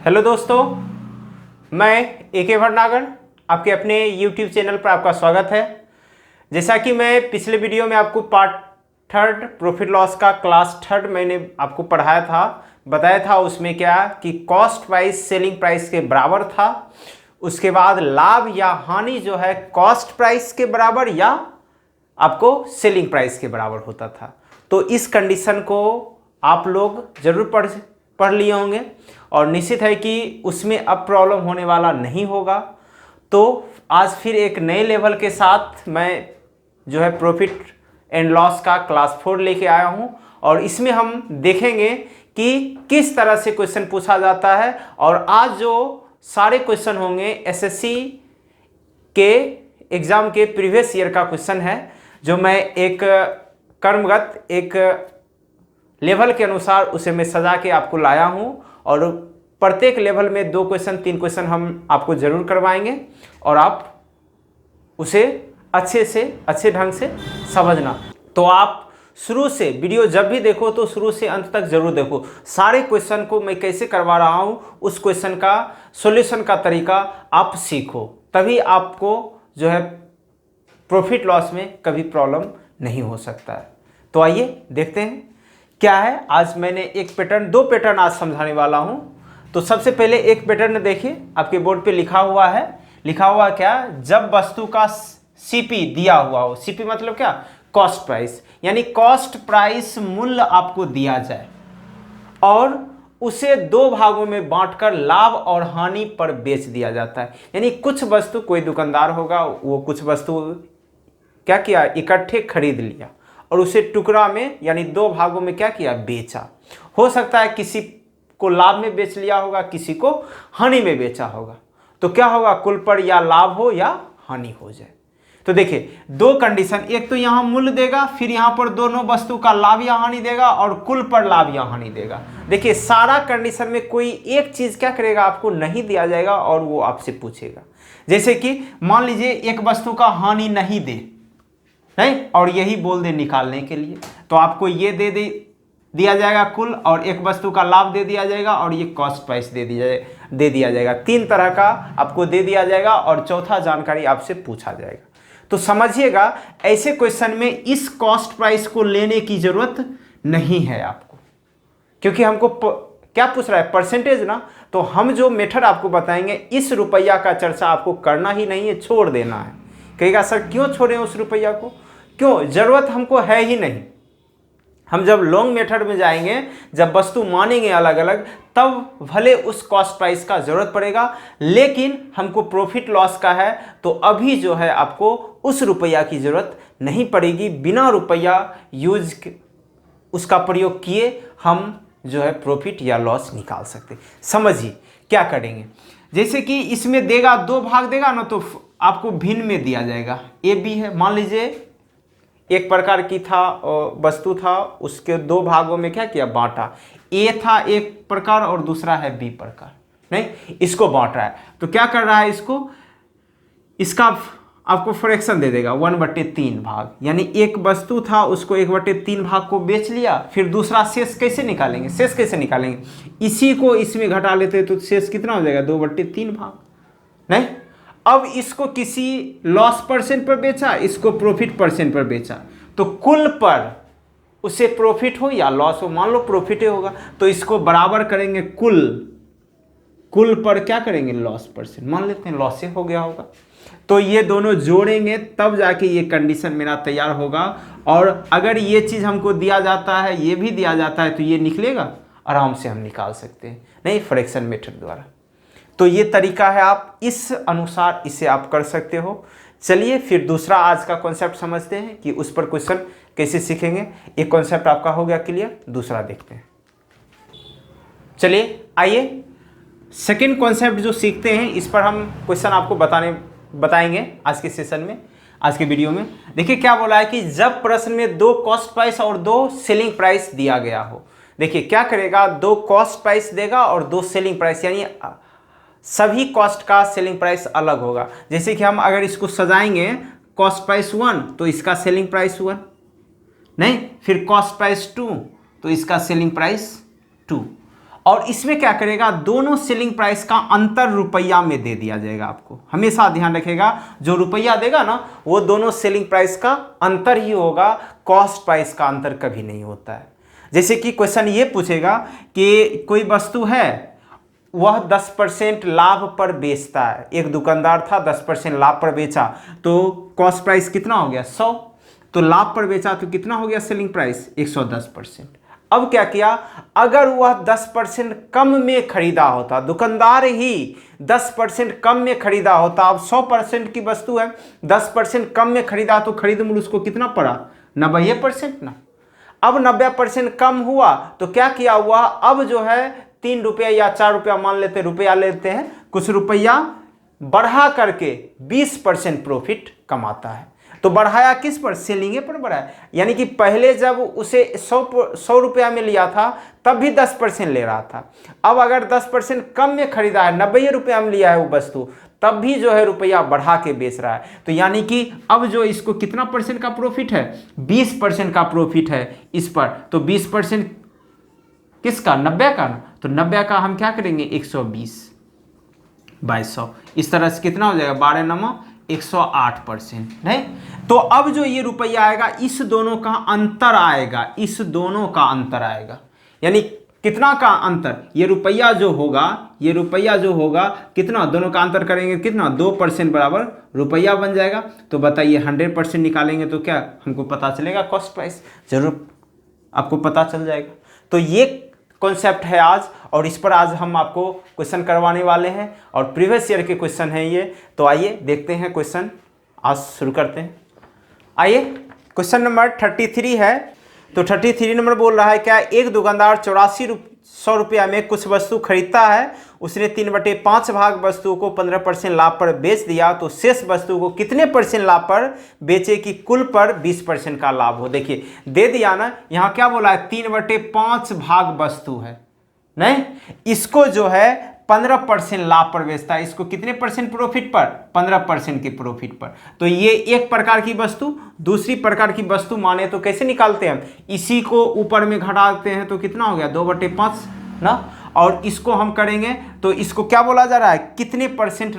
Hello दोस्तों, मैं AK Bhatnagar आपके अपने YouTube चैनल पर आपका स्वागत है। जैसा कि मैं पिछले वीडियो में आपको पार्ट थर्ड प्रॉफिट लॉस का क्लास थर्ड मैंने आपको पढ़ाया था, बताया था उसमें क्या कि कॉस्ट प्राइस सेलिंग प्राइस के बराबर था। उसके बाद लाभ या हानि जो है कॉस्ट प्राइस के बराबर या आपको सेलिंग प्राइस के बराबर होता था। तो इस कंडीशन को आप लोग जरूर पढ़ लिए होंगे और निश्चित है कि उसमें अब प्रॉब्लम होने वाला नहीं होगा। तो आज फिर एक नए लेवल के साथ मैं जो है प्रॉफिट एंड लॉस का क्लास 4 लेके आया हूं और इसमें हम देखेंगे कि किस तरह से क्वेश्चन पूछा जाता है। और आज जो सारे क्वेश्चन होंगे SSC के एग्जाम के प्रीवियस ईयर का क्वेश्चन है, जो मैं एक कर्मगत एक लेवल के अनुसार उसे मैं सजा के आपको लाया हूं और प्रत्येक लेवल में 2 क्वेश्चन 3 क्वेश्चन हम आपको जरूर करवाएंगे और आप उसे अच्छे ढंग से समझना। तो आप शुरू से वीडियो जब भी देखो तो शुरू से अंत तक जरूर देखो। सारे क्वेश्चन को मैं कैसे करवा रहा हूं, उस क्वेश्चन का सॉल्यूशन का तरीका आप सीखो, तभी आपको जो है प्रॉफिट लॉस में कभी प्रॉब्लम नहीं हो सकता है। तो आइए देखते हैं क्या है। आज मैंने एक पैटर्न 2 पैटर्न आज समझाने वाला हूं। तो सबसे पहले एक पैटर्न देखिए, आपके बोर्ड पे लिखा हुआ क्या, जब वस्तु का CP दिया हुआ हो। CP मतलब क्या, कॉस्ट प्राइस, यानी कॉस्ट प्राइस मूल्य आपको दिया जाए और उसे 2 भागों में बांटकर लाभ और हानि पर बेच दिया जाता है। यानी कुछ वस्तु, कोई दुकानदार होगा वो कुछ वस्तु क्या किया, इकट्ठे खरीद लिया और उसे टुकड़ा में यानी 2 भागों में क्या किया, बेचा। हो सकता है किसी को लाभ में बेच लिया होगा, किसी को हानि में बेचा होगा। तो क्या होगा, कुल पर या लाभ हो या हानि हो जाए। तो देखिए 2 कंडीशन, एक तो यहां मूल्य देगा, फिर यहां पर दोनों वस्तु का लाभ या हानि देगा और कुल पर लाभ या हानि देगा। देखिए सारा कंडीशन में कोई एक चीज क्या करेगा, आपको नहीं दिया जाएगा और वो आपसे पूछेगा। जैसे कि मान लीजिए एक वस्तु का हानि नहीं दे, नहीं, और यही बोल दे निकालने के लिए, तो आपको ये दिया जाएगा कुल, और एक वस्तु का लाभ दे दिया जाएगा और ये कॉस्ट प्राइस दे दिया जाएगा। 3 तरह का आपको दे दिया जाएगा और चौथा जानकारी आपसे पूछा जाएगा। तो समझिएगा ऐसे क्वेश्चन में इस कॉस्ट प्राइस को लेने की जरूरत नहीं है आपको, क्योंकि हमको क्या पूछ रहा है, परसेंटेज ना। तो हम जो मेथड आपको बताएंगे, इस रुपया का चर्चा आपको करना ही नहीं है, छोड़ देना है। कहेगा सर क्यों छोड़ें उस रुपया को, क्यों, जरूरत हमको है ही नहीं। हम जब लॉन्ग मेथड में जाएंगे, जब वस्तु मानेंगे अलग अलग, तब भले उस कॉस्ट प्राइस का जरूरत पड़ेगा, लेकिन हमको प्रॉफिट लॉस का है तो अभी जो है आपको उस रुपया की जरूरत नहीं पड़ेगी। बिना रुपया यूज उसका प्रयोग किए हम जो है प्रॉफिट या लॉस निकाल सकते। समझिए क्या करेंगे। जैसे कि इसमें देगा 2 भाग देगा ना, तो आपको भिन्न में दिया जाएगा। AB है, मान लीजिए एक प्रकार की था वस्तु था, उसके 2 भागों में क्या किया, बांटा। A था एक प्रकार और दूसरा है B प्रकार, नहीं, इसको बांट रहा है। तो क्या कर रहा है, इसका आपको फ्रैक्शन दे देगा 1/3 भाग। यानी एक वस्तु था, उसको 1/3 भाग को बेच लिया, फिर दूसरा शेष कैसे निकालेंगे, इसी को इसमें घटा लेते तो शेष कितना हो जाएगा, 2/3 भाग, नहीं। अब इसको किसी लॉस परसेंट पर बेचा, इसको प्रॉफिट परसेंट पर बेचा, तो कुल पर उसे प्रॉफिट हो या लॉस हो, मान लो प्रॉफिट होगा, तो इसको बराबर करेंगे कुल पर क्या करेंगे, लॉस परसेंट, मान लेते हैं लॉस हो गया होगा। तो ये दोनों जोड़ेंगे तब जाके ये कंडीशन मेरा तैयार होगा। और अगर ये चीज हमको दिया जाता है, ये भी दिया जाता है, तो ये निकलेगा, आराम से हम निकाल सकते हैं, नहीं, फ्रैक्शन मेथड द्वारा। तो ये तरीका है, आप इस अनुसार इसे आप कर सकते हो। चलिए फिर दूसरा आज का कॉन्सेप्ट समझते हैं कि उस पर क्वेश्चन कैसे सीखेंगे। एक कॉन्सेप्ट आपका हो गया क्लियर, दूसरा देखते हैं। चलिए आइए सेकंड कॉन्सेप्ट जो सीखते हैं, इस पर हम क्वेश्चन आपको बताएंगे आज के सेशन में, आज के वीडियो में। देखिए क्या बोला है कि जब प्रश्न में 2 कॉस्ट प्राइस और 2 सेलिंग प्राइस दिया गया हो। देखिए क्या करेगा, 2 कॉस्ट प्राइस देगा और 2 सेलिंग प्राइस, यानी सभी कॉस्ट का सेलिंग प्राइस अलग होगा। जैसे कि हम अगर इसको सजाएंगे, कॉस्ट प्राइस 1 तो इसका सेलिंग प्राइस 1, नहीं, फिर कॉस्ट प्राइस 2 तो इसका सेलिंग प्राइस 2, और इसमें क्या करेगा, दोनों सेलिंग प्राइस का अंतर रुपया में दे दिया जाएगा। आपको हमेशा ध्यान रखेगा, जो रुपया देगा ना वो दोनों सेलिंग प्राइस का अंतर ही होगा, कॉस्ट प्राइस का अंतर कभी नहीं होता है। जैसे कि क्वेश्चन ये पूछेगा कि कोई वस्तु है, वह 10% लाभ पर बेचता है। एक दुकानदार था, 10% लाभ पर बेचा, तो कॉस्ट प्राइस कितना हो गया 100, तो लाभ पर बेचा तो कितना हो गया सेलिंग प्राइस 110%। अब क्या किया, अगर वह 10% कम में खरीदा होता, दुकानदार ही 10% कम में खरीदा होता, अब 100% की वस्तु है, 10% कम में खरीदा तो खरीद मूल्य उसको कितना पड़ा 90% ना। अब 90% कम हुआ तो क्या किया हुआ, अब जो है 3 रुपया या 4 रुपया मान लेते, रुपया लेते हैं, कुछ रुपया बढ़ा करके 20% प्रॉफिट कमाता है। तो बढ़ाया किस पर, सेलिंगे पर बढ़ाया। यानी कि पहले जब उसे 100 रुपया में लिया था तब भी 10% ले रहा था, अब अगर 10% कम में खरीदा है, 90 रुपया में लिया है वो वस्तु, तब भी जो है रुपया बढ़ा के बेच रहा है। तो यानी कि अब जो इसको कितना परसेंट का प्रॉफिट है, 20% का प्रॉफिट है इस पर। तो 20% किसका, 90 का ना, तो 90 का हम क्या करेंगे 120/100, इस तरह से कितना हो जाएगा 12 9 108%। नहीं, तो अब जो ये रुपया आएगा इस दोनों का अंतर आएगा, इस दोनों का अंतर आएगा। यानी कितना का अंतर, ये रुपया जो होगा, ये रुपया जो होगा कितना, दोनों का अंतर करेंगे कितना 2% बराबर रुपया बन जाएगा। तो बताइए 100% निकालेंगे तो क्या हमको पता चलेगा, कॉस्ट प्राइस जरूर आपको पता चल जाएगा। तो ये कॉन्सेप्ट है आज, और इस पर आज हम आपको क्वेश्चन करवाने वाले हैं, और प्रीवियस ईयर के क्वेश्चन हैं ये। तो आइए देखते हैं क्वेश्चन, आज शुरू करते हैं। आइए क्वेश्चन नंबर 33 है। तो 33 नंबर बोल रहा है, क्या एक दुकानदार 8400 रुपया में कुछ वस्तु खरीदता है, उसने 3/5 भाग वस्तु को 15% लाभ पर बेच दिया, तो शेष वस्तु को कितने % लाभ पर बेचे कि कुल पर 20% का लाभ हो। देखिए दे दिया ना, यहाँ क्या बोला है 3/5 भाग वस्तु है, नहीं, इसको जो है 15% लाभ पर बेचता है, इसको कितने % प्रॉफिट पर, 15% के प्रॉफिट पर। तो ये एक प्रकार की वस्तु, दूसरी प्रकार की वस्तु माने तो कैसे निकालते हैं हम, इसी को ऊपर में घटाते हैं तो कितना हो गया 2/5 ना, और इसको हम करेंगे तो इसको क्या बोला जा रहा है, कितने %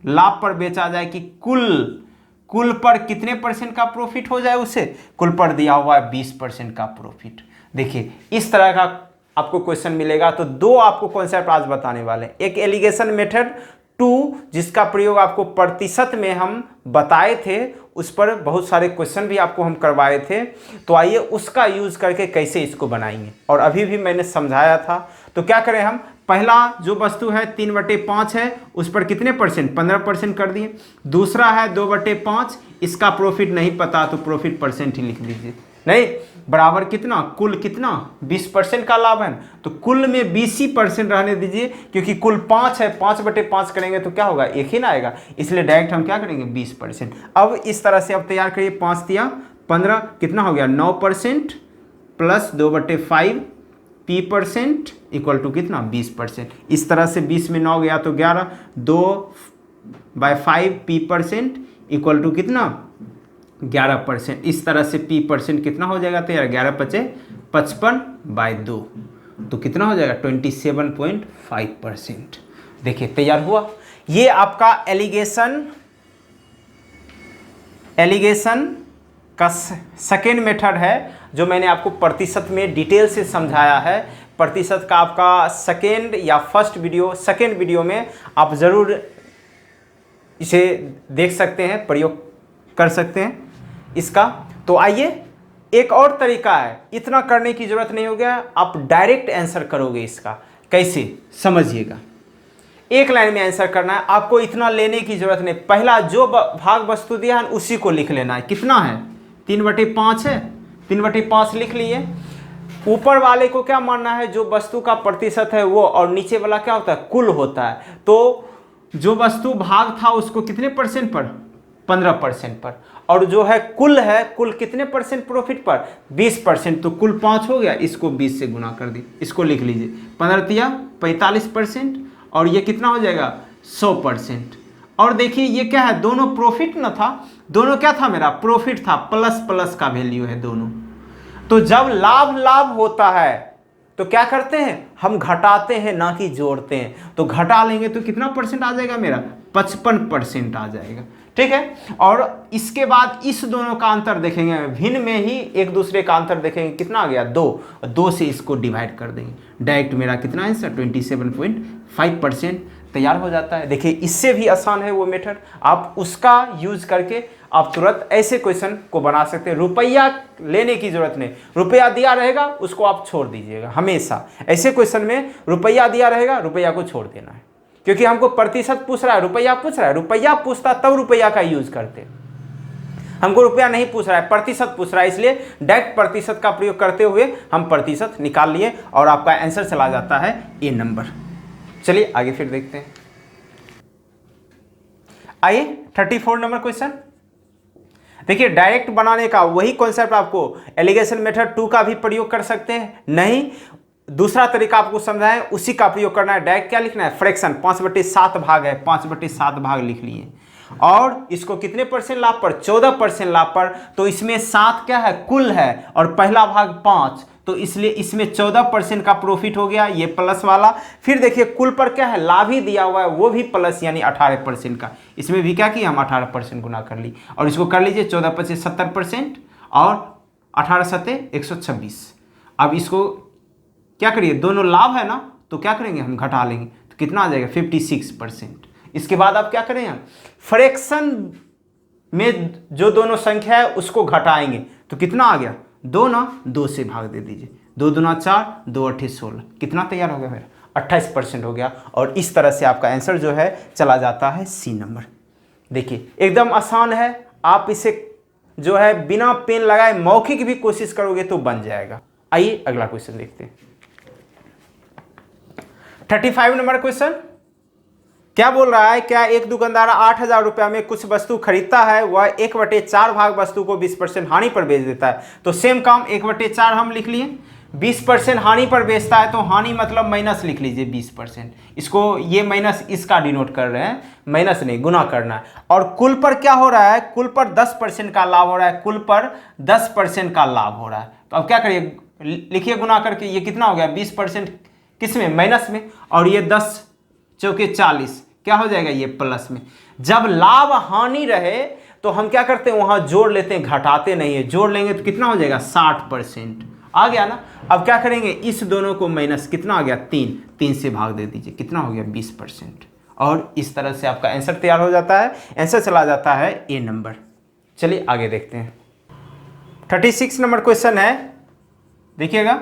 लाभ पर बेचा जाए कि कुल पर कितने % का प्रॉफिट हो जाए, उसे कुल पर दिया हुआ है 20% का प्रॉफिट। देखिए इस तरह का आपको क्वेश्चन मिलेगा। तो दो आपको कॉन्सेप्ट आज बताने वाले हैं, एक एलिगेशन मेथड 2 जिसका प्रयोग आपको प्रतिशत में हम बताए थे, उस पर बहुत सारे क्वेश्चन भी आपको हम करवाए थे। तो आइए उसका यूज करके कैसे इसको बनाएंगे, और अभी भी मैंने समझाया था। तो क्या करें हम, पहला जो वस्तु है 3/5 है, उस पर कितने % 15% कर दिए। दूसरा है 2/5, इसका प्रॉफिट नहीं पता तो प्रॉफिट % ही लिख दीजिए, नहीं, बराबर कितना, कुल कितना 20% का लाभ है, तो कुल में 20% रहने दीजिए, क्योंकि कुल 5 है, 5/5 करेंगे तो क्या होगा, एक ही ना आएगा, इसलिए डायरेक्ट हम क्या करेंगे 20%। अब इस तरह से अब तैयार करिए, 5 दिया 15, कितना हो गया 9% प्लस 2/5 P% इक्वल टू कितना 20%। इस तरह से 20 में 9 गया तो 11, 2/5 P% इक्वल टू कितना 11%। इस तरह से P% कितना हो जाएगा, तो यार 11×5 = 55/2, तो कितना हो जाएगा 27.5%। देखिए तैयार हुआ। ये आपका एलिगेशन का सेकेंड मेथड है, जो मैंने आपको प्रतिशत में डिटेल से समझाया है। प्रतिशत का आपका सेकेंड या सेकेंड वीडियो में आप ज़रूर इसे देख सकते हैं, प्रयोग कर सकते हैं इसका। तो आइए एक और तरीका है, इतना करने की जरूरत नहीं हो गया, आप डायरेक्ट आंसर करोगे इसका। कैसे समझिएगा, एक लाइन में आंसर करना है, आपको इतना लेने की जरूरत नहीं। पहला जो भाग वस्तु दिया है उसी को लिख लेना है। कितना है 3/5 है, 3/5 लिख लिए। ऊपर वाले को क्या मानना है, जो वस्तु का प्रतिशत है वो, और नीचे वाला क्या होता है कुल होता है। तो जो वस्तु भाग था उसको कितने % पर, 15% पर, और जो है कुल कितने % प्रॉफिट पर, 20%। तो कुल 5 हो गया, इसको 20 से गुना कर दी, इसको लिख लीजिए 15 45%, और ये कितना हो जाएगा 100%। और देखिए ये क्या है, दोनों प्रॉफिट ना था, दोनों क्या था मेरा प्रॉफिट था, प्लस का वैल्यू है दोनों। तो जब लाभ होता है तो क्या करते हैं, हम घटाते हैं ना कि जोड़ते हैं। तो घटा लेंगे तो कितना परसेंट आ जाएगा मेरा, 55% आ जाएगा। ठीक है, और इसके बाद इस दोनों का अंतर देखेंगे, भिन्न में ही एक दूसरे का अंतर देखेंगे, कितना आ गया 2 से इसको डिवाइड कर देंगे, डायरेक्ट मेरा कितना आंसर 27.5% तैयार हो जाता है। देखिए इससे भी आसान है वो मेथड, आप उसका यूज करके आप तुरंत ऐसे क्वेश्चन को बना सकते हैं। रुपया लेने की जरूरत नहीं, रुपया दिया रहेगा उसको आप छोड़ दीजिएगा, हमेशा ऐसे क्वेश्चन में रुपया दिया रहेगा, रुपया को छोड़ देना है, क्योंकि हमको प्रतिशत पूछ रहा है, रुपया पूछ रहा है, रुपया पूछता तब रुपया का यूज करते, हमको रुपया नहीं पूछ रहा है, प्रतिशत पूछ रहा है, इसलिए डायरेक्ट प्रतिशत का प्रयोग करते हुए हम प्रतिशत निकाल लिए और आपका आंसर चला जाता है ए नंबर। चलिए आगे फिर देखते हैं। आइए 34 नंबर क्वेश्चन देखिए, डायरेक्ट बनाने का वही कॉन्सेप्ट आपको एलिगेशन मेथड 2 का भी प्रयोग कर सकते हैं, नहीं दूसरा तरीका आपको समझाएं उसी का प्रयोग करना है। डायरेक्ट क्या लिखना है, फ्रैक्शन 5/7 भाग है, 5/7 भाग लिख लिए और इसको कितने परसेंट लाभ पर, 14% लाभ पर, तो इसमें 7 क्या है कुल है और पहला भाग 5, तो इसलिए इसमें 14% का प्रॉफिट हो गया, ये प्लस वाला। फिर देखिए कुल पर क्या है, लाभ ही दिया हुआ है, वो भी प्लस यानी 18% का, इसमें भी क्या किया हम 18% गुना कर ली और इसको कर लीजिए 14×5 70% और 18×7 126। अब इसको क्या करिए, दोनों लाभ है ना तो क्या करेंगे हम घटा लेंगे, तो कितना आ जाएगा 56%। इसके बाद आप क्या करेंगे, फ्रैक्शन में जो दोनों संख्या है उसको घटाएंगे, तो कितना आ गया 2 से भाग दे दीजिए, 2 दूना 4, 2 8 16, कितना तैयार हो गया मेरा 28% हो गया। और इस तरह से आपका आंसर जो है चला जाता है सी नंबर। देखिए एकदम आसान है, आप इसे जो है बिना पेन लगाए मौखिक भी कोशिश करोगे तो बन जाएगा। आइए अगला क्वेश्चन देखते हैं। 35 नंबर क्वेश्चन क्या बोल रहा है, क्या एक दुकानदार 8,000 रुपया में कुछ वस्तु खरीदता है, वह 1/4 भाग वस्तु को 20% हानि पर बेच देता है। तो सेम काम 1/4 हम लिख लिए, 20% हानि पर बेचता है, तो हानि मतलब माइनस लिख लीजिए 20%, इसको ये माइनस इसका डिनोट कर रहे हैं, माइनस नहीं गुना करना है। और कुल पर क्या हो रहा है, कुल पर 10% का लाभ हो रहा है, कुल पर 10% का लाभ हो रहा है। तो अब क्या करिए, लिखिए गुना करके, ये कितना हो गया 20% किस में, माइनस में, और ये 10 चौके 40 क्या हो जाएगा ये प्लस में। जब लाभ हानि रहे तो हम क्या करते हैं वहां जोड़ लेते हैं, घटाते नहीं है, जोड़ लेंगे तो कितना हो जाएगा 60% आ गया ना। अब क्या करेंगे, इस दोनों को माइनस कितना आ गया 3 से भाग दे दीजिए, कितना हो गया 20%, और इस तरह से आपका आंसर तैयार हो जाता है, आंसर चला जाता है ए नंबर। चलिए आगे देखते हैं। 36 नंबर क्वेश्चन है, देखिएगा,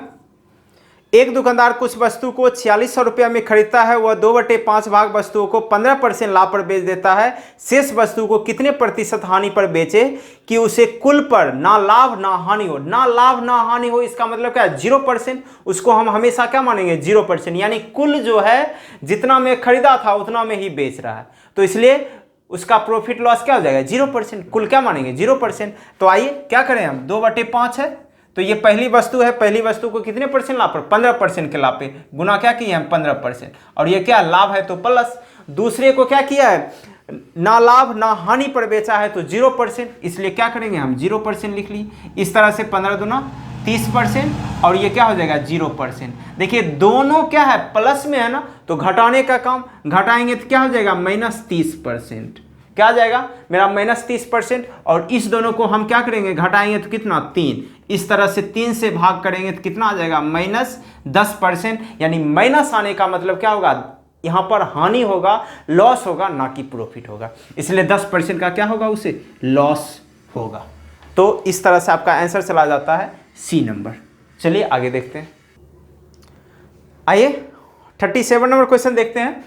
एक दुकानदार कुछ वस्तु को 4600 रुपया में खरीदता है, वह 2/5 भाग वस्तुओं को 15% लाभ पर बेच देता है, शेष वस्तु को कितने प्रतिशत हानि पर बेचे कि उसे कुल पर ना लाभ ना हानि हो। ना लाभ ना हानि हो इसका मतलब क्या है 0%, उसको हम हमेशा क्या मानेंगे 0%, यानी कुल जो है जितना में खरीदा था उतना में ही बेच रहा है, तो इसलिए उसका प्रॉफिट लॉस क्या हो जाएगा 0%, कुल क्या मानेंगे 0%। तो आइए क्या करें हम, 2/5 है तो ये पहली वस्तु है, पहली वस्तु को कितने परसेंट लाभ पर, 15% के लाभ पे गुना क्या किए हम 15%, और ये क्या लाभ है तो प्लस। दूसरे को क्या किया है, ना लाभ ना हानि पर बेचा है तो 0%, इसलिए क्या करेंगे हम 0% लिख ली। इस तरह से 15 दूना 30% और ये क्या हो जाएगा 0%। देखिए दोनों क्या है प्लस में है ना, तो घटाने का काम, घटाएंगे तो क्या हो जाएगा -30%, क्या आ जाएगा मेरा -30%, और इस दोनों को हम क्या करेंगे घटाएंगे तो कितना 3, इस तरह से 3 से भाग करेंगे तो कितना आ जाएगा -10%, यानी माइनस आने का मतलब क्या होगा, यहाँ पर हानि होगा, लॉस होगा, ना कि प्रॉफिट होगा, इसलिए 10% का क्या होगा उसे लॉस होगा। तो इस तरह से आपका आंसर चला जाता है सी नंबर। चलिए आगे देखते हैं। आइए 37 नंबर क्वेश्चन देखते हैं।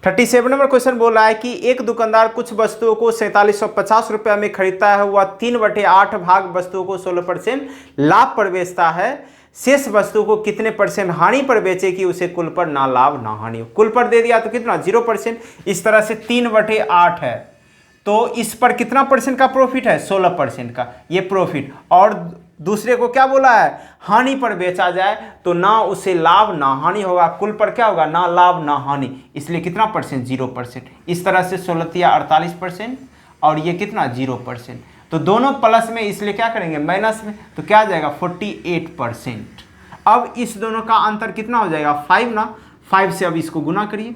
37 नंबर क्वेश्चन बोल रहा है कि एक दुकानदार कुछ वस्तुओं को 4750 रुपया में खरीदता है, वह 3/8 भाग वस्तुओं को 16% लाभ पर बेचता है, शेष वस्तु को कितने परसेंट हानि पर बेचे कि उसे कुल पर ना लाभ ना हानि हो। कुल पर दे दिया तो कितना 0%, इस तरह से 3/8 है तो इस पर कितना परसेंट का प्रॉफिट है 16% का ये प्रॉफिट, और दूसरे को क्या बोला है हानि पर बेचा जाए तो ना उसे लाभ ना हानि होगा, कुल पर क्या होगा ना लाभ ना हानि, इसलिए कितना परसेंट 0%। इस तरह से 16 या 48% और ये कितना 0%, तो दोनों प्लस में इसलिए क्या करेंगे माइनस में, तो क्या आ जाएगा 48%। अब इस दोनों का अंतर कितना हो जाएगा 5 ना, 5 से अब इसको गुना करिए,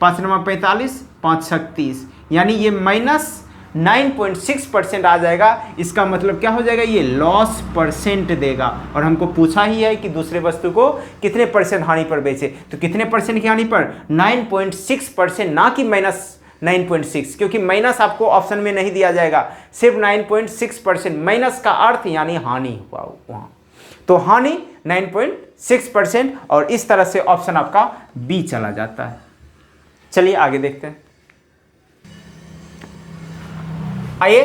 5 नंबर 45, 5 छक 30, यानी ये -9.6% आ जाएगा। इसका मतलब क्या हो जाएगा, ये लॉस परसेंट देगा। और हमको पूछा ही है कि दूसरे वस्तु को कितने परसेंट हानि पर बेचे, तो कितने परसेंट की हानि पर, 9.6%, ना कि -9.6, क्योंकि माइनस आपको ऑप्शन में नहीं दिया जाएगा, सिर्फ 9.6%। माइनस का अर्थ यानी हानि हुआ वहां, तो हानि 9.6%, और इस तरह से ऑप्शन आपका बी चला जाता है। चलिए आगे देखते हैं। आइए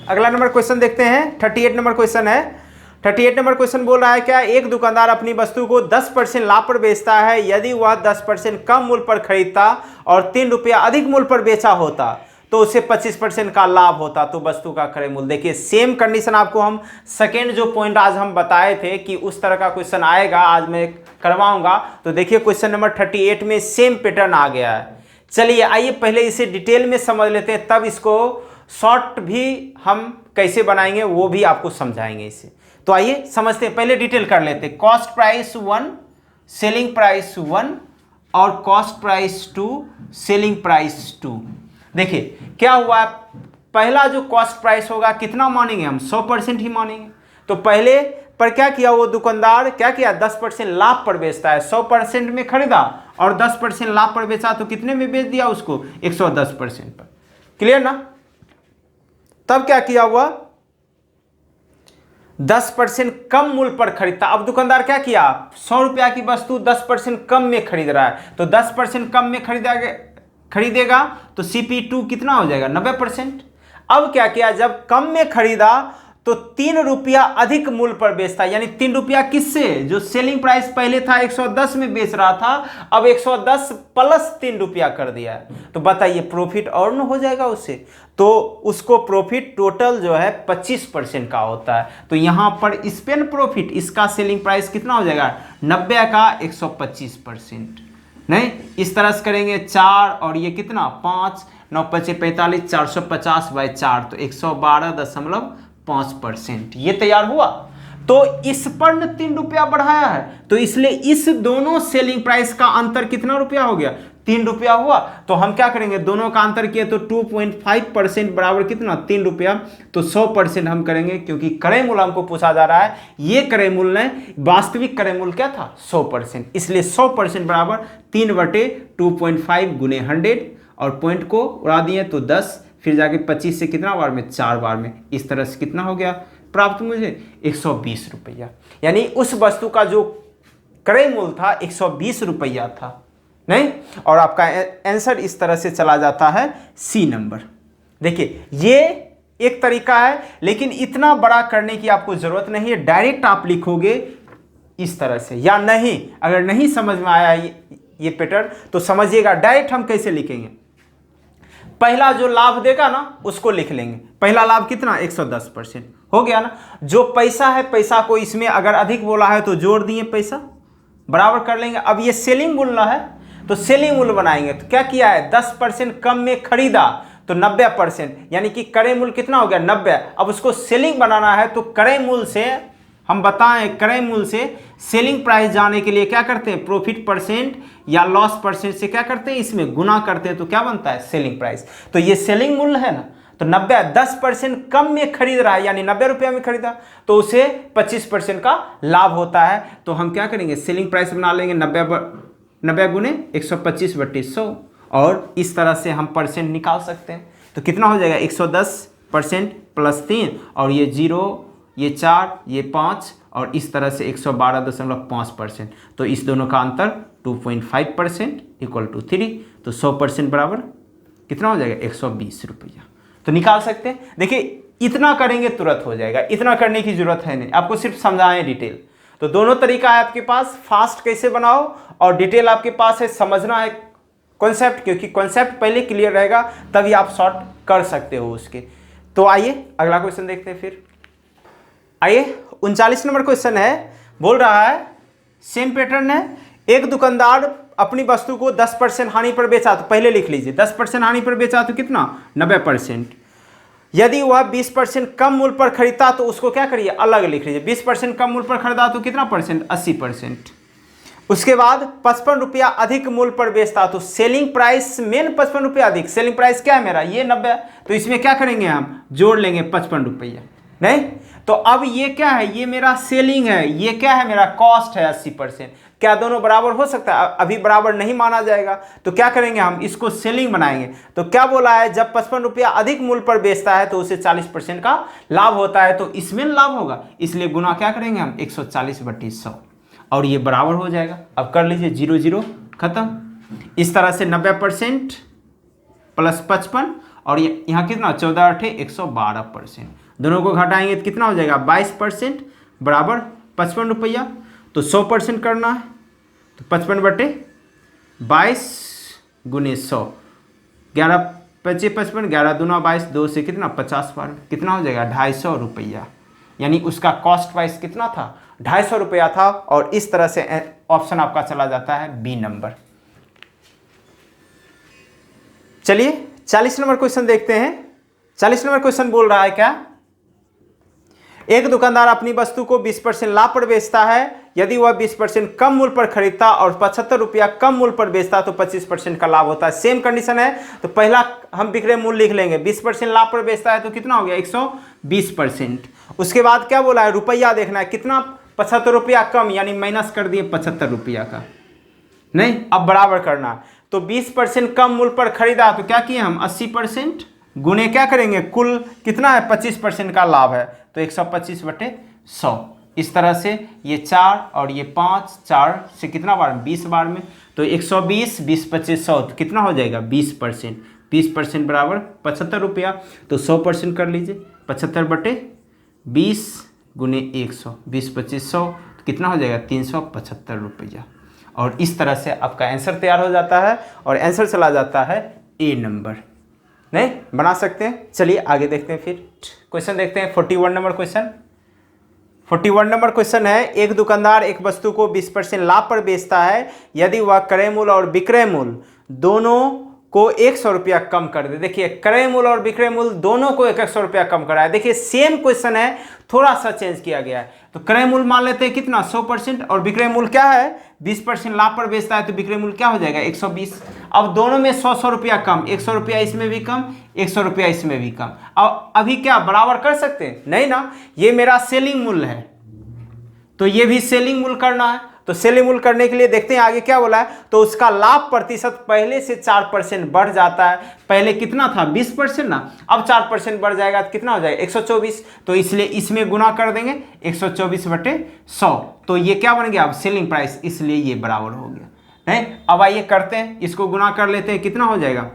अगला नंबर क्वेश्चन देखते हैं। 38 नंबर क्वेश्चन है। 38 नंबर क्वेश्चन बोल रहा है क्या, एक दुकानदार अपनी वस्तु को 10% लाभ पर बेचता है। यदि वह 10% कम मूल्य पर खरीदता और 3 रुपया अधिक मूल्य पर बेचा होता तो उसे 25% का लाभ होता, तो वस्तु का क्रय मूल्य। देखिए सेम कंडीशन आपको हम सेकेंड जो पॉइंट आज हम बताए थे कि उस तरह का क्वेश्चन आएगा, आज मैं करवाऊंगा। तो देखिए क्वेश्चन नंबर 38 में सेम पैटर्न आ गया है। चलिए आइए पहले इसे डिटेल में समझ लेते हैं, तब इसको शॉर्ट भी हम कैसे बनाएंगे वो भी आपको समझाएंगे इसे। तो आइए समझते हैं, पहले डिटेल कर लेते हैं। कॉस्ट प्राइस 1, सेलिंग प्राइस 1 और कॉस्ट प्राइस 2, सेलिंग प्राइस 2। देखिए क्या हुआ, पहला जो कॉस्ट प्राइस होगा कितना मानेंगे हम, 100% ही मानेंगे। तो पहले पर क्या किया वो दुकानदार, क्या किया, 10% लाभ पर बेचता है। 100% में खरीदा और 10% लाभ पर बेचा, तो कितने में बेच दिया उसको, 110% पर। क्लियर ना। तब क्या किया हुआ, 10% कम मूल्य पर खरीदता। अब दुकानदार क्या किया, 100 रुपया की वस्तु 10% कम में खरीद रहा है, तो 10% कम में खरीदेगा तो CP2 कितना हो जाएगा, 90%। अब क्या किया, जब कम में खरीदा तो 3 रुपया अधिक मूल्य पर बेचता, यानी 3 रुपया किससे, जो सेलिंग प्राइस पहले था 110 में बेच रहा था, अब 110 प्लस 3 रुपया कर दिया है। तो बताइए प्रॉफिट अर्न हो जाएगा उससे, तो उसको प्रॉफिट टोटल जो है 25% का होता है। तो यहां पर स्पेन प्रॉफिट, इसका सेलिंग प्राइस कितना हो जाएगा, 90 का 125%। नहीं, इस तरह से करेंगे 4 और ये कितना 5, 9 5 45, 450/4, तो 112.5%। ये तैयार हुआ। तो इस पर 3 रुपया बढ़ाया है, तो इसलिए इस दोनों सेलिंग प्राइस का अंतर कितना रुपया हो गया, 3 रुपया हुआ। तो हम क्या करेंगे, दोनों का अंतर किए तो 2.5% बराबर कितना, 3 रुपया। तो 100% हम करेंगे, क्योंकि क्रय मूल्य हमको पूछा जा रहा है। ये क्रय मूल्य, वास्तविक क्रय मूल्य क्या था, 100%, इसलिए 100% बराबर 3/2.5 गुने 100, और पॉइंट को उड़ा दिए तो 10, फिर जाके 25 से कितना बार में, 4 बार में। इस तरह से कितना हो गया प्राप्त मुझे, 120 रुपया। यानी उस वस्तु का जो क्रय मूल्य था 120 रुपया था, नहीं। और आपका आंसर इस तरह से चला जाता है सी नंबर। देखिए ये एक तरीका है, लेकिन इतना बड़ा करने की आपको जरूरत नहीं है। डायरेक्ट आप लिखोगे इस तरह से, या नहीं, अगर नहीं समझ में आया ये पैटर्न तो समझिएगा डायरेक्ट हम कैसे लिखेंगे। पहला जो लाभ देगा ना उसको लिख लेंगे। पहला लाभ कितना, 110%, हो गया ना। जो पैसा है, पैसा को इसमें अगर अधिक बोला है तो जोड़ दिए पैसा, बराबर कर लेंगे। अब ये सेलिंग मूल्य है तो सेलिंग मूल्य बनाएंगे। तो क्या किया है, 10% कम में खरीदा तो 90%, यानी कि क्रय मूल्य कितना हो गया, 90। अब उसको सेलिंग बनाना है तो क्रय मूल्य से हम बताएं, क्रय मूल्य से सेलिंग प्राइस जाने के लिए क्या करते हैं, प्रॉफिट परसेंट या लॉस परसेंट से क्या करते हैं, इसमें गुना करते हैं, तो क्या बनता है, सेलिंग प्राइस। तो ये सेलिंग मूल्य है ना, तो 90, 10% कम में खरीद रहा है, यानी 90 रुपया में खरीदा, तो उसे 25% का लाभ होता है। तो हम क्या करेंगे, सेलिंग प्राइस बना लेंगे 90 गुने 125/100, और इस तरह से हम परसेंट निकाल सकते हैं। तो कितना हो जाएगा, 110% प्लस 3, और ये 0, ये 4, ये 5, और इस तरह से 112.5%। तो इस दोनों का अंतर 2.5% इक्वल टू 3, तो 100% बराबर कितना हो जाएगा, 120 रुपया। तो निकाल सकते हैं। देखिए इतना करेंगे तुरंत हो जाएगा, इतना करने की जरूरत है नहीं, आपको सिर्फ समझाएं डिटेल। तो दोनों तरीका है आपके पास, फास्ट कैसे बनाओ और डिटेल आपके पास है, समझना है कॉन्सेप्ट, क्योंकि कॉन्सेप्ट पहले क्लियर रहेगा तभी आप शॉर्ट कर सकते हो उसके। तो आइए अगला क्वेश्चन देखते हैं। फिर आइए 39 नंबर क्वेश्चन है, बोल रहा है सेम पैटर्न है। एक दुकानदार अपनी वस्तु को 10% हानि पर बेचा, तो पहले लिख लीजिए 10% हानि पर बेचा तो कितना, 90%। यदि वह 20% कम मूल्य पर खरीदता तो उसको क्या करिए, अलग लिख लीजिए। 20% कम मूल्य पर खरीदा तो कितना परसेंट, 80%। उसके बाद 55 रुपया अधिक मूल्य पर बेचता तो सेलिंग प्राइस मेन 55 रुपया अधिक, सेलिंग प्राइस क्या है मेरा, ये 90, तो इसमें क्या करेंगे हम, जोड़ लेंगे 55 रुपया। नहीं तो अब ये क्या है, ये मेरा सेलिंग है, ये क्या है मेरा कॉस्ट है 80%। क्या दोनों बराबर हो सकता है, अभी बराबर नहीं माना जाएगा, तो क्या करेंगे हम, इसको सेलिंग बनाएंगे। तो क्या बोला है, जब 55 रुपया अधिक मूल्य पर बेचता है तो उसे 40% का लाभ होता है, तो इसमें लाभ होगा, इसलिए गुना क्या करेंगे हम, 140/100 और ये बराबर हो जाएगा। अब कर लीजिए 0 0 खत्म। इस तरह से 90% प्लस 55 और यहाँ कितना 14 8 112%, दोनों को घटाएंगे तो कितना हो जाएगा 22% बराबर 55 रुपया। तो 100% करना है तो 55/22 गुने 100, 11 25 55, 11 दूना 22, 2 से कितना 50 बार, कितना हो जाएगा 250 रुपया। यानी उसका कॉस्ट प्राइस कितना था, 250 रुपया था। और इस तरह से ऑप्शन आपका चला जाता है बी नंबर। चलिए 40 नंबर क्वेश्चन देखते हैं। 40 नंबर क्वेश्चन बोल रहा है क्या, एक दुकानदार अपनी वस्तु को 20% लाभ पर बेचता है, यदि वह 20% कम मूल्य पर खरीदता और 75 रुपया कम मूल्य पर बेचता तो 25% का लाभ होता है। सेम कंडीशन है, तो पहला हम विक्रय मूल्य लिख लेंगे, 20% लाभ पर बेचता है तो कितना हो गया 120%। उसके बाद क्या बोला है, रुपया देखना है कितना, 75 रुपया कम, यानी माइनस कर दिए 75 रुपया का, नहीं अब बराबर करना। तो 20% कम मूल्य पर खरीदा तो क्या किए हम 80% गुने क्या करेंगे, कुल कितना है 25% का लाभ है, तो 125/100। इस तरह से ये 4 और ये 5, 4 से कितना बार 20 बार में, तो 120 20 25 100 तो कितना हो जाएगा 20%। 20% बराबर 75 रुपया, तो 100% कर लीजिए, 75/20 गुने 100, 20 25 100 तो कितना हो जाएगा 375 रुपया। और इस तरह से आपका आंसर तैयार हो जाता है और आंसर चला जाता है ए नंबर। नहीं बना सकते हैं। चलिए आगे देखते हैं, फिर क्वेश्चन देखते हैं 41 नंबर क्वेश्चन। 41 नंबर क्वेश्चन है, एक दुकानदार एक वस्तु को 20% लाभ पर बेचता है, यदि वह क्रय मूल्य और विक्रय मूल्य दोनों को 100 रुपया कम कर दे। देखिए क्रय मूल्य और विक्रय मूल्य दोनों को 100 रुपया कम कराया। देखिए सेम क्वेश्चन है, थोड़ा सा चेंज किया गया है। तो क्रय मूल्य मान लेते हैं कितना 100% और विक्रय मूल्य क्या है 20% लाभ पर बेचता है, तो विक्रय मूल्य क्या हो जाएगा 120। अब दोनों में 100 रुपया कम, 100 रुपया इसमें भी कम, 100 रुपया इसमें भी कम। अब अभी क्या बराबर कर सकते हैं, नहीं ना, ये मेरा सेलिंग मूल्य है तो ये भी सेलिंग मूल्य करना है। तो सेलिंग मूल्य करने के लिए देखते हैं आगे क्या बोला है, तो उसका लाभ प्रतिशत पहले से 4% बढ़ जाता है। पहले कितना था 20% ना, अब 4% बढ़ जाएगा तो कितना हो जाएगा 124, तो इसलिए इसमें गुना कर देंगे 124/100, तो ये क्या बन गया अब सेलिंग प्राइस, इसलिए ये बराबर हो गया। नहीं अब आइए करते हैं, इसको गुना कर लेते हैं, कितना हो जाएगा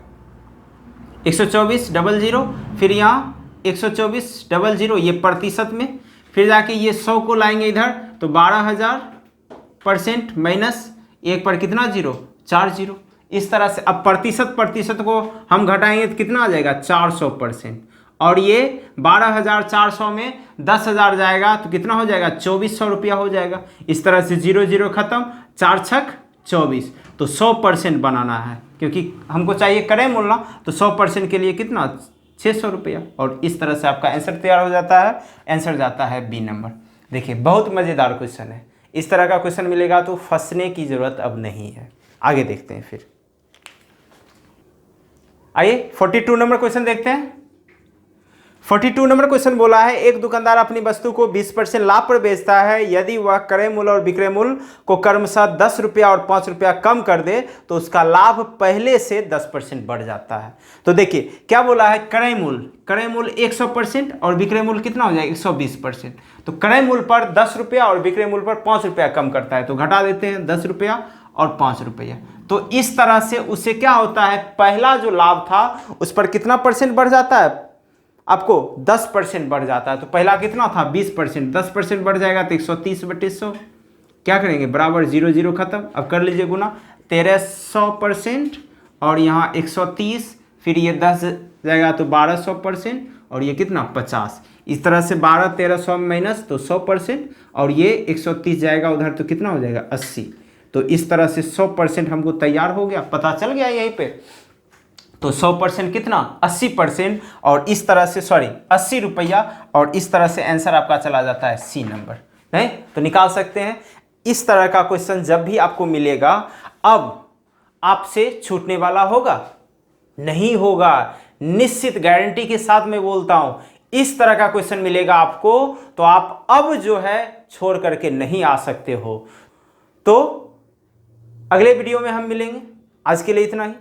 124 00, फिर यहाँ 124 00, ये प्रतिशत में, फिर जाके ये 100 को लाएंगे इधर तो 12,000% माइनस 1 पर कितना 0 4 0। इस तरह से अब प्रतिशत को हम घटाएंगे तो कितना आ जाएगा 400%, और ये 12,400 में 10,000 जाएगा तो कितना हो जाएगा 2,400 रुपया हो जाएगा। इस तरह से 0 0 खत्म, 4 छक 24, तो 100% बनाना है क्योंकि हमको चाहिए क्रय मूल्य, तो 100% के लिए कितना 600 रुपया। और इस तरह से आपका आंसर तैयार हो जाता है, आंसर जाता है बी नंबर। देखिए बहुत मज़ेदार क्वेश्चन है, इस तरह का क्वेश्चन मिलेगा तो फंसने की ज़रूरत अब नहीं है। आगे देखते हैं, फिर आइए 42 नंबर क्वेश्चन देखते हैं। 42 नंबर क्वेश्चन बोला है, एक दुकानदार अपनी वस्तु को 20% लाभ पर बेचता है, यदि वह क्रय मूल्य और विक्रय मूल्य को क्रमशः 10 रुपया और 5 रुपया कम कर दे तो उसका लाभ पहले से 10% बढ़ जाता है। तो देखिए क्या बोला है, क्रय मूल्य 100% और विक्रय मूल्य कितना हो जाएगा 120%। तो क्रय मूल्य पर 10 रुपया और विक्रय मूल्य पर 5 रुपया कम करता है, तो घटा देते हैं 10 रुपया और 5 रुपया। तो इस तरह से उससे क्या होता है, पहला जो लाभ था उस पर कितना परसेंट बढ़ जाता है, आपको 10% बढ़ जाता है। तो पहला कितना था 20%, 10% बढ़ जाएगा तो 130/100, क्या करेंगे बराबर 0 0 खत्म। अब कर लीजिए गुना 1300% और यहाँ 130, फिर ये 10 जाएगा तो 1200% और ये कितना 50। इस तरह से 12 1300 माइनस तो 100% और ये 130 जाएगा उधर तो कितना हो जाएगा 80। तो इस तरह से 100% हमको तैयार हो गया, पता चल गया यहीं पे। तो 100% कितना 80%, और इस तरह से 80 रुपया, और इस तरह से आंसर आपका चला जाता है सी नंबर। नहीं तो निकाल सकते हैं। इस तरह का क्वेश्चन जब भी आपको मिलेगा, अब आपसे छूटने वाला होगा नहीं होगा, निश्चित गारंटी के साथ मैं बोलता हूं। इस तरह का क्वेश्चन मिलेगा आपको तो आप अब जो है छोड़ करके नहीं आ सकते हो। तो अगले वीडियो में हम मिलेंगे, आज के लिए इतना ही।